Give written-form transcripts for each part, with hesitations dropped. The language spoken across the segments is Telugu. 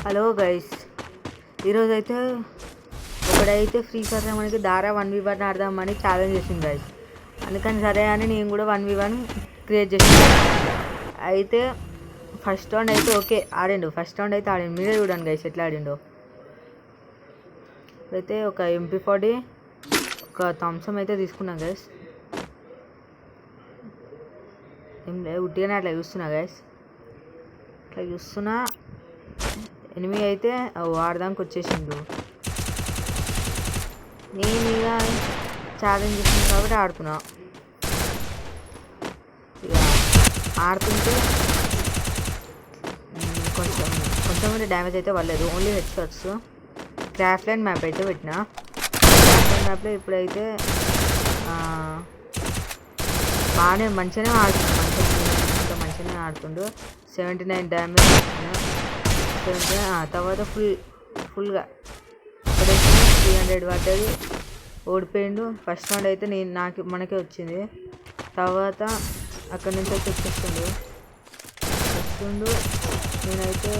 హలో గైస్, ఈరోజైతే ఒకడైతే ఫ్రీ ఫైర్ మనకి దారా 1v1 ఆడదామని ఛాలెంజ్ చేసింది గైస్. అందుకని సరే అని నేను కూడా 1v1 క్రియేట్ చేసాను. అయితే ఫస్ట్ రౌండ్ అయితే ఓకే ఆడిండు. మీరే చూడండి గైస్ ఎట్లా ఆడిండో. అయితే ఒక MP40 ఒక థమ్సమ్ అయితే తీసుకున్నాం గైస్. ఉట్టిగానే అట్లా చూస్తున్నా గైస్. అట్లా చూస్తున్నా ఎనిమిది అయితే వాడదానికి వచ్చేసిండు. నేను ఇక ఛాలెంజ్ చేసింది కాబట్టి ఆడుతున్నా. ఇక ఆడుతుంటే కొంచెం డ్యామేజ్ అయితే పడలేదు. Only head shots. Craft map అయితే పెట్టిన. మ్యాప్లో ఇప్పుడైతే బాగానే మంచిగానే ఆడుతుండు. 79 డ్యామేజ్. తర్వాత ఫుల్గా ఇప్పుడైతే 300 పడ్డది. ఓడిపోయిండు. ఫస్ట్ రౌండ్ అయితే మనకే వచ్చింది. తర్వాత అక్కడి నుంచి అయితే వచ్చేస్తుండు. నేనైతే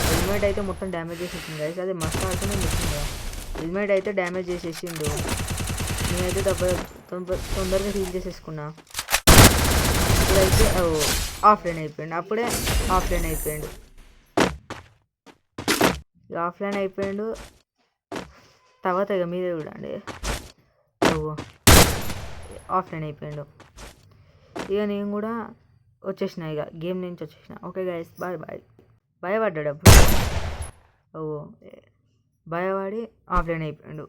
హెల్మెట్ అయితే మొత్తం డ్యామేజ్ చేసేసింది గైస్. అది మస్తు ఆడుతూనే వచ్చింది. హెల్మెట్ అయితే డ్యామేజ్ చేసేసిండు. నేనైతే తొందరగా హీల్ చేసేసుకున్నా. ఇప్పుడైతే ఆఫ్లైన్ అయిపోయిండు. అప్పుడే ఆఫ్లైన్ అయిపోయిండు. తర్వాత ఇక మీరే చూడండి. ఆఫ్లైన్ అయిపోయిండు. ఇక నేను కూడా వచ్చేసిన. ఇక గేమ్ నుంచి వచ్చేసిన. Okay guys, bye. భయపడ్డాడు అప్పుడు. భయపడి ఆఫ్లైన్ అయిపోయిండు.